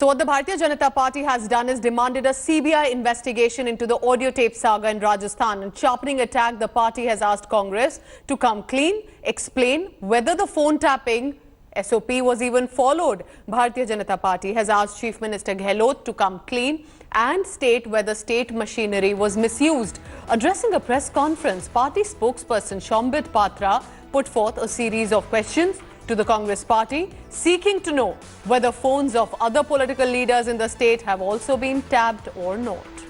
So what the Bharatiya Janata Party has done is demanded a CBI investigation into the audio tape saga in Rajasthan. In sharpening attack, the party has asked Congress to come clean, explain whether the phone tapping SOP was even followed. Bharatiya Janata Party has asked Chief Minister Gehlot to come clean and state whether state machinery was misused. Addressing a press conference, party spokesperson Shambit Patra put forth a series of questions to the Congress party, seeking to know whether phones of other political leaders in the state have also been tapped or not.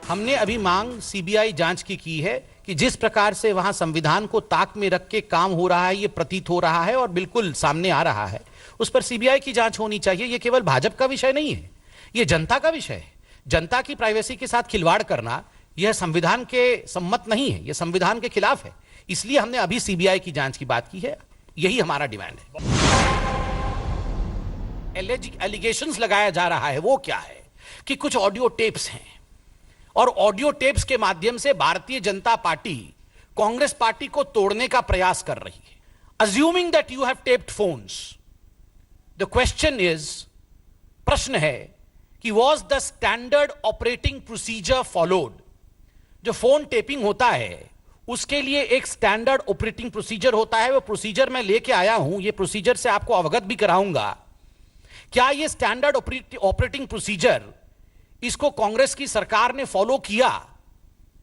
हमने अभी मांग CBI जांच की है कि जिस प्रकार से वहां संविधान को ताक में रख के काम हो रहा है, ये प्रतीत हो रहा है और बिल्कुल सामने आ रहा है, उस पर सीबीआई की जांच होनी चाहिए। ये केवल भाजपा का विषय नहीं है, ये जनता का विषय है। जनता की प्राइवेसी के साथ खिलवाड़ करना यह संविधान के सम्मत नहीं है, यह संविधान के खिलाफ है। इसलिए हमने अभी सीबीआई की जांच की बात की है, यही हमारा डिमांड है। एलिगेशंस लगाया जा रहा है वो क्या है कि कुछ ऑडियो टेप्स हैं और ऑडियो टेप्स के माध्यम से भारतीय जनता पार्टी कांग्रेस पार्टी को तोड़ने का प्रयास कर रही है। Assuming that you have taped phones, the question is, प्रश्न है कि was the standard operating procedure followed. जो फोन टेपिंग होता है उसके लिए एक स्टैंडर्ड ऑपरेटिंग प्रोसीजर होता है, वो प्रोसीजर मैं लेके आया हूं, ये प्रोसीजर से आपको अवगत भी कराऊंगा। क्या ये स्टैंडर्ड ऑपरेटिंग प्रोसीजर इसको कांग्रेस की सरकार ने फॉलो किया?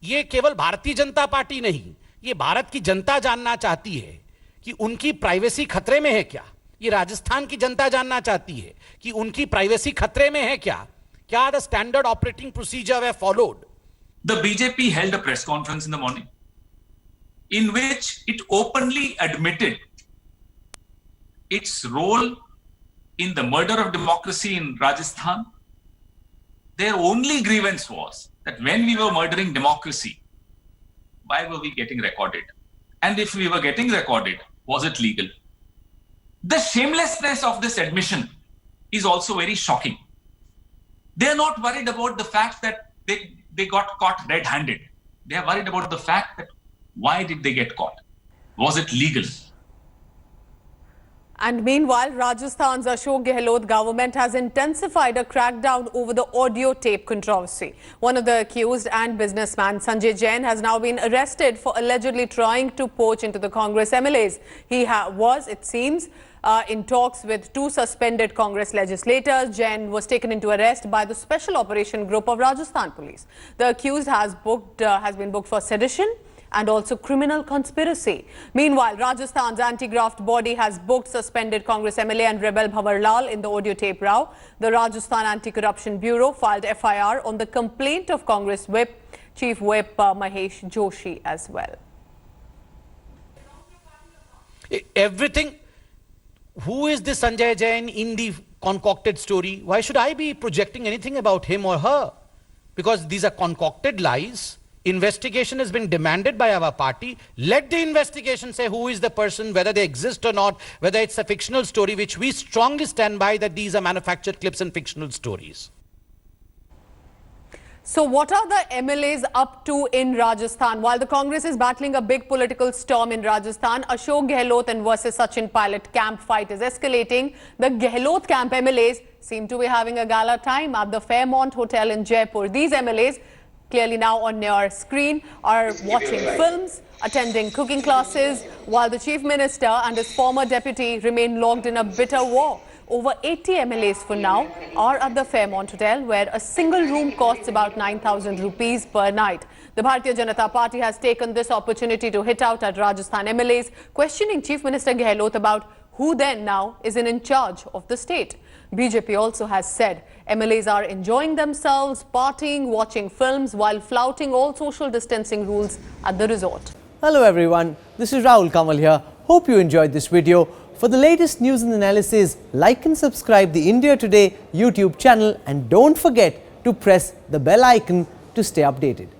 ये केवल भारतीय जनता पार्टी नहीं, ये भारत की जनता जानना चाहती है कि उनकी प्राइवेसी खतरे में है क्या। ये राजस्थान की जनता जानना चाहती है कि उनकी प्राइवेसी खतरे में है क्या। क्या the standard operating procedure way followed? The BJP held a press conference in the morning in which it openly admitted its role in the murder of democracy in Rajasthan. Their only grievance was that when we were murdering democracy, why were we getting recorded? And if we were getting recorded, was it legal? The shamelessness of this admission is also very shocking. They are not worried about the fact that they got caught red-handed. They are worried about the fact that why did they get caught? Was it legal? And meanwhile, Rajasthan's Ashok Gehlot government has intensified a crackdown over the audio tape controversy. One of the accused and businessman, Sanjay Jain, has now been arrested for allegedly trying to poach into the Congress MLAs. He was, it seems, in talks with two suspended Congress legislators. Jain was taken into arrest by the Special Operation Group of Rajasthan Police. The accused has been booked for sedition and also criminal conspiracy. Meanwhile, Rajasthan's anti-graft body has booked suspended Congress MLA and rebel Bhavar Lal in the audio tape row. The Rajasthan Anti-Corruption Bureau filed FIR on the complaint of Congress Chief Whip Mahesh Joshi as well. Everything. Who is this Sanjay Jain in the concocted story? Why should I be projecting anything about him or her? Because these are concocted lies. Investigation has been demanded by our party. Let the investigation say who is the person, whether they exist or not, whether it's a fictional story, which we strongly stand by that these are manufactured clips and fictional stories. So what are the MLAs up to in Rajasthan? While the Congress is battling a big political storm in Rajasthan, Ashok Gehlot and versus Sachin Pilot camp fight is escalating. The Gehlot camp MLAs seem to be having a gala time at the Fairmont Hotel in Jaipur. These MLAs, clearly now on your screen, are watching films, attending cooking classes, while the Chief Minister and his former deputy remain locked in a bitter war. Over 80 MLAs for now are at the Fairmont Hotel, where a single room costs about 9,000 rupees per night. The Bharatiya Janata Party has taken this opportunity to hit out at Rajasthan MLAs, questioning Chief Minister Gehlot about who then now is in charge of the state. BJP also has said MLAs are enjoying themselves, partying, watching films while flouting all social distancing rules at the resort. Hello everyone, this is Rahul Kamal here. Hope you enjoyed this video. For the latest news and analysis, like and subscribe the India Today YouTube channel and don't forget to press the bell icon to stay updated.